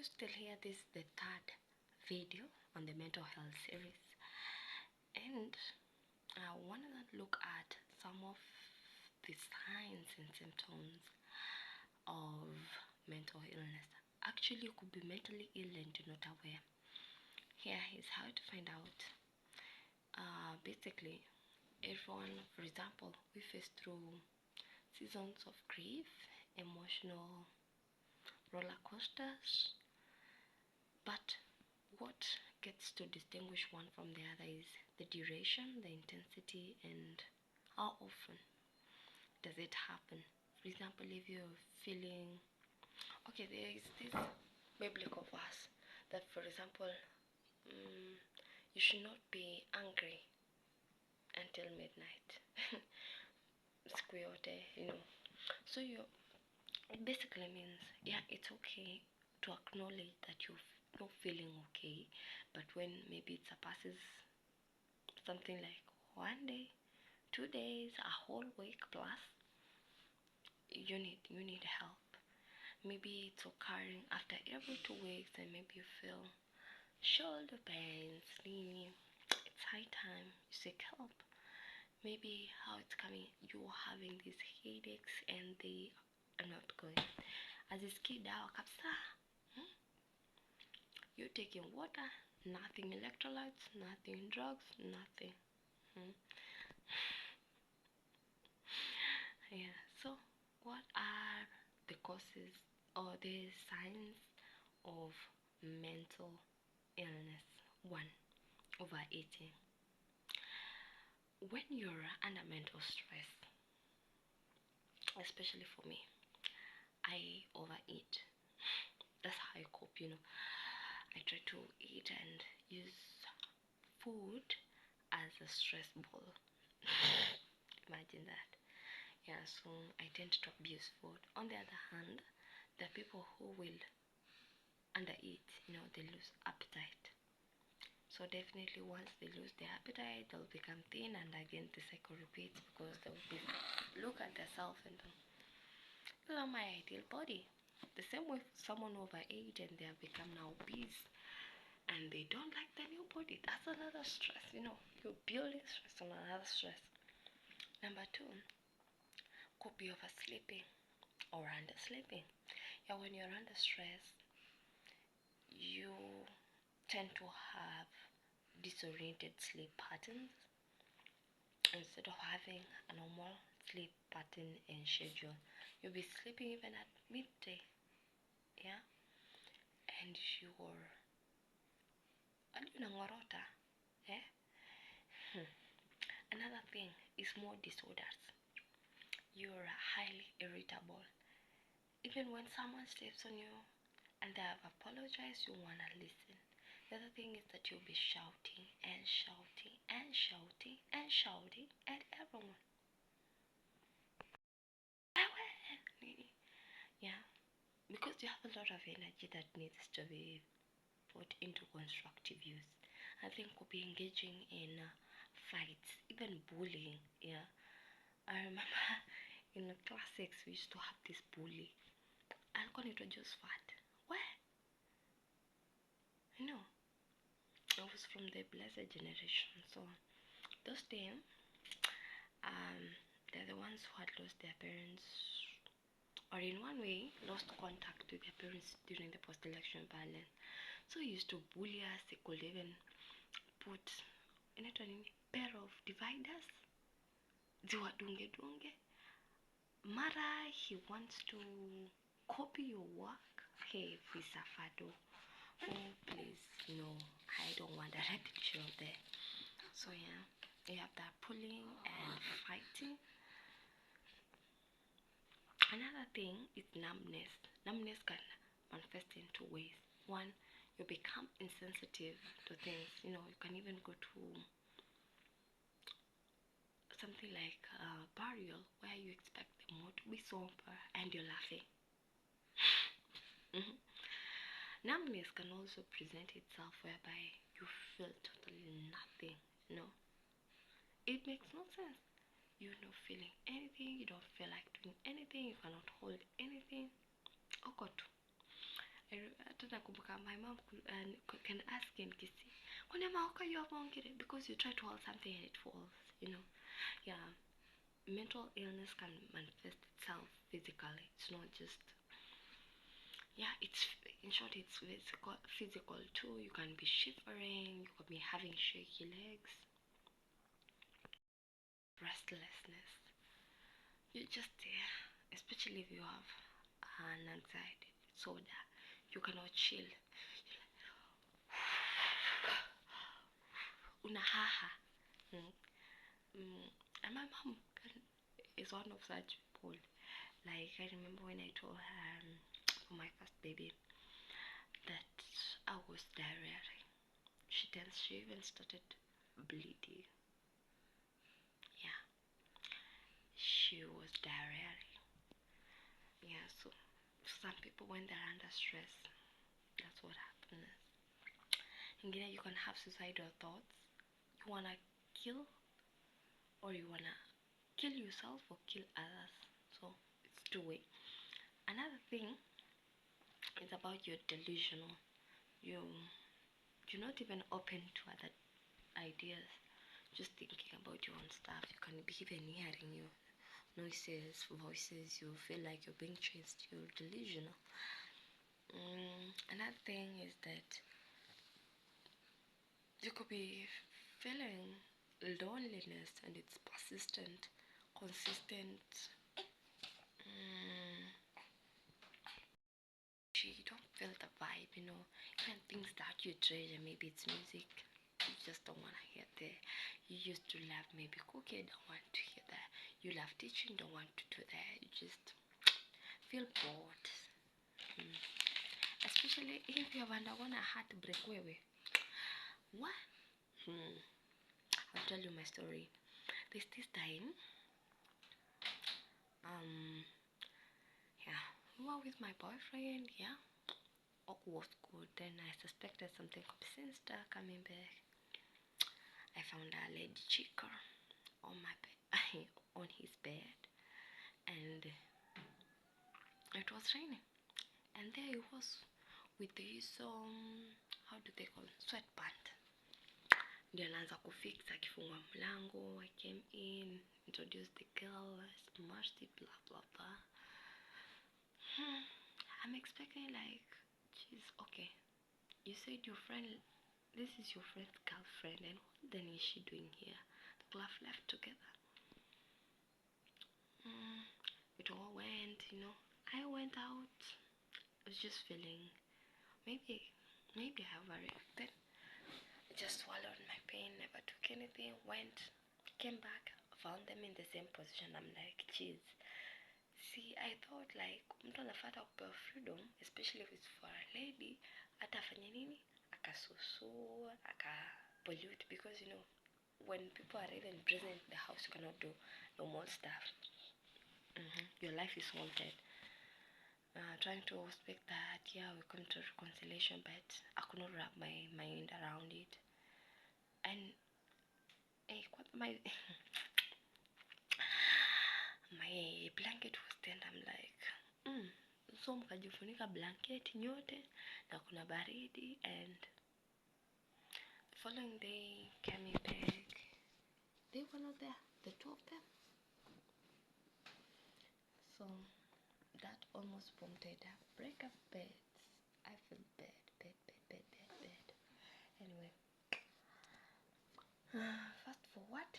still here, this is the third video on the mental health series, and I want to look at some of the signs and symptoms of mental illness. Actually, you could be mentally ill and you're not aware. Here is how to find out. Basically, everyone, for example, we face through seasons of grief, emotional roller coasters, but what gets to distinguish one from the other is the duration, the intensity, and how often does it happen. For example, if you're feeling okay, there is this biblical verse that, for example, you should not be angry until midnight. So it basically means, yeah, it's okay to acknowledge that you're not feeling okay, but when maybe it surpasses something like 1 day, 2 days, a whole week plus, you need help. Maybe it's occurring after every 2 weeks, and maybe you feel shoulder pains, it's high time you seek help. Maybe how it's coming, you're having these headaches and they are not going. As a kid, you're taking water, nothing electrolytes, nothing drugs, nothing. Yeah, so what are the causes or the signs of mental illness? 1. Overeating. When you're under mental stress, especially for me, I overeat. That's how I cope, I try to eat and use food as a stress ball. Imagine that. Yeah, so I tend to abuse food. On the other hand, there are people who will undereat, they lose appetite. So definitely once they lose their appetite, they'll become thin, and again the cycle repeats because they'll look at themselves and these are my ideal body. The same way someone overate and they have become now obese and they don't like their new body. That's another stress, you're building stress on another stress. Number 2, could be oversleeping or undersleeping. Yeah, when you're under stress, you tend to have disoriented sleep patterns instead of having a normal sleep pattern and schedule. You'll be sleeping even at midday, yeah, and you're eh? Another thing is more disorders. You're highly irritable. Even when someone steps on you and they have apologized, you want to listen. The other thing is that you'll be shouting and shouting and shouting and shouting at everyone. Yeah, because you have a lot of energy that needs to be put into constructive use. I think we'll be engaging in fights, even bullying. Yeah, I remember in the classics we used to have this bully. I'll call it just fat. Where? I was from the blessed generation, so those days, they're the ones who had lost their parents, or in one way lost contact with their parents during the post-election violence. So he used to bully us. He could even put in a pair of dividers. Dunge. Mara, he wants to copy your work. Hey, Visafado. Oh, please, no, I don't want a repetition of that. So yeah, you have that pulling and fighting. Another thing is numbness. Numbness can manifest in 2 ways. 1, you become insensitive to things. You can even go to something like a burial where you expect the mood to be somber and you're laughing. Numbness can also present itself whereby you feel totally nothing. It makes no sense. You're not feeling anything, you don't feel like doing anything, you cannot hold anything. I hata nakumbuka my mom can ask in kisi kwani maoka you have ongere because you try to hold something and it falls, you know. Yeah, mental illness can manifest itself physically. It's not just, yeah, it's, in short, it's physical too. You can be shivering, you can be having shaky legs, restlessness. You just, yeah, especially if you have an anxiety disorder, you cannot chill. Unahaha. And my mom is one of such people. Like, I remember when I told her for my first baby that I was diarrheaing. She even started bleeding. Yeah, she was diarrheaing. Yeah, so some people, when they're under stress, that's what happens. And then you can have suicidal thoughts. You wanna kill, or you wanna kill yourself or kill others. So it's two-way. Another thing is about your delusional. You're not even open to other ideas. Just thinking about your own stuff. You can be even hearing your noises, voices. You feel like you're being chased. You're delusional. Another thing is that you could be feeling loneliness and it's persistent, consistent. You don't feel the vibe, you know. Even things that you treasure, maybe it's music, you just don't want to hear that. You used to love maybe cooking, don't want to hear that. You love teaching, don't want to do that. You just feel bored. Especially if you have undergone a heartbreak. What? I'll tell you my story. There's this time, yeah, we were with my boyfriend, yeah. All was good. Then I suspected something could be sinister coming back. I found a lady chicker on my bed, on his bed, and it was raining. And there he was with this how do they call it? Sweatband. Ndio anaanza kufix akifungua mlango. I came in, introduced the girl, smashed it, blah blah blah. I'm expecting like, geez, okay, you said your friend, this is your friend's girlfriend, and what then is she doing here? The club left together. It all went, you know. I went out. I was just feeling, maybe I overreacted. I just swallowed my pain, never took anything, went, came back, found them in the same position. I'm like, geez. See, I thought like mtu anafata kupewa freedom, especially if it's for a lady, atafanya nini? Akasusu, akapollute, because you know, when people are even present in the house, you cannot do normal stuff. Your life is haunted. Trying to speak that, yeah, we come to reconciliation, but I could not wrap my mind around it. And my my blanket was tender. I'm like, so mkajifunika blanket nyote na kuna baridi. And the following day coming back, they were not there, the two of them. So that almost prompted a breakup beds. I feel bad. Anyway, fast forward.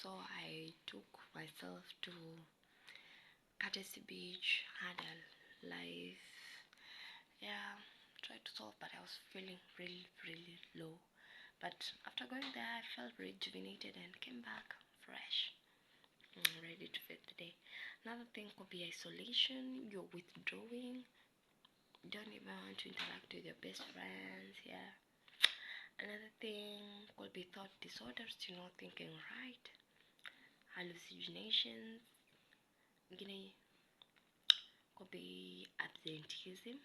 So I took myself to Courtesy Beach, had a life. Yeah, tried to solve, but I was feeling really low. But after going there, I felt rejuvenated and came back fresh, ready to face the day. Another thing could be isolation. You're withdrawing. You don't even want to interact with your best friends. Yeah. Another thing could be thought disorders. You're not thinking right. Hallucinations. Could be absenteeism.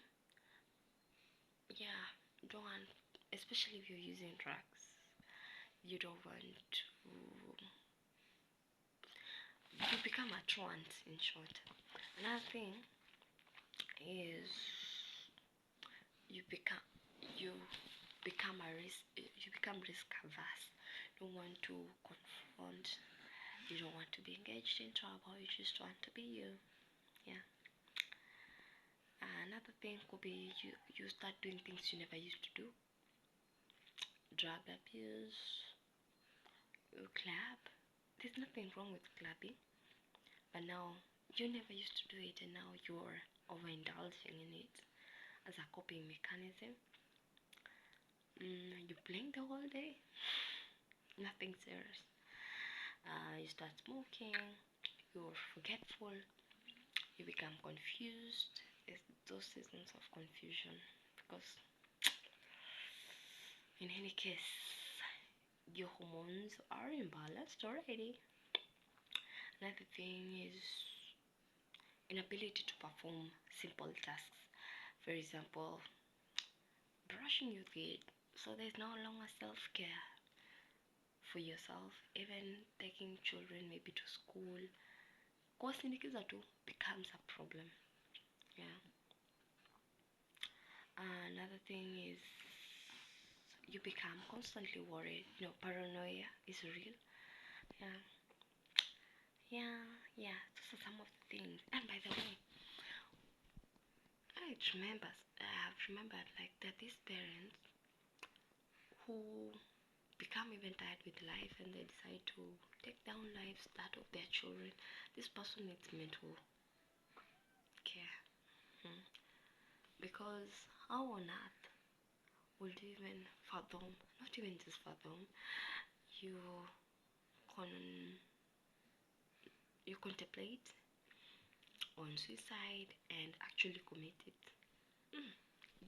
Yeah, don't want, especially if you're using drugs. You don't want to. You become a trance, in short. Another thing is you become you you become risk averse. Don't want to confront. You don't want to be engaged in trouble. You just want to be you. Yeah. Another thing could be you start doing things you never used to do. Drug abuse. You club. There's nothing wrong with clubbing, but now you never used to do it, and now you're overindulging in it as a coping mechanism. You blink the whole day, nothing serious. You start smoking, you're forgetful, you become confused. It's those seasons of confusion because, in any case, your hormones are imbalanced already. Another thing is inability to perform simple tasks. For example, brushing your teeth. So there's no longer self care for yourself. Even taking children maybe to school. Kuwasindikiza tu becomes a problem. Yeah. Another thing is you become constantly worried. Paranoia is real. Yeah. Yeah. Those are some of the things. And by the way, I've remembered like that these parents who become even tired with life and they decide to take down lives that of their children. This person needs mental care. Hmm. Because how on earth would you even fathom, not even just fathom, you con you contemplate on suicide and actually commit it.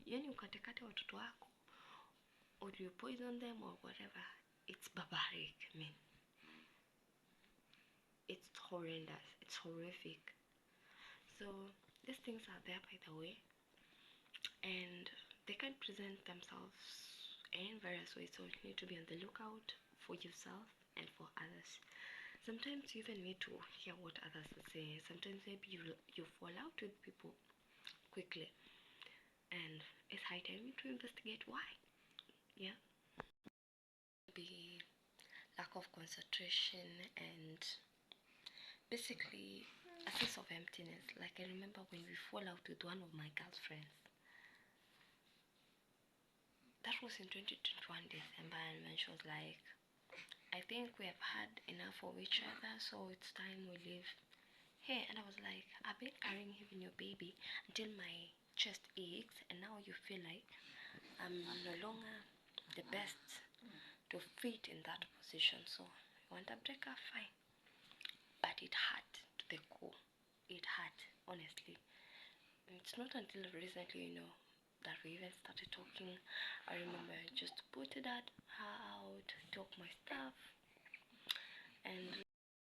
Yani ukatekate watoto wako, or you poison them or whatever. It's barbaric. I mean, it's horrendous. It's horrific. So these things are there, by the way, and they can present themselves in various ways. So you need to be on the lookout for yourself and for others. Sometimes you even need to hear what others are saying. Sometimes maybe you fall out with people quickly, and it's high time to investigate why. Yeah, be lack of concentration and basically a sense of emptiness. Like I remember when we fall out with one of my girlfriends. That was in 2021 December, and when she was like, I think we have had enough of each other, so it's time we leave. Hey, and I was like, I've been carrying even your baby until my chest aches, and now you feel like I'm no longer the best to fit in that position. So you want a breakup? Fine. But it hurt to the core. It hurt, honestly. It's not until recently, that we even started talking. I remember just put that out, talk my stuff, and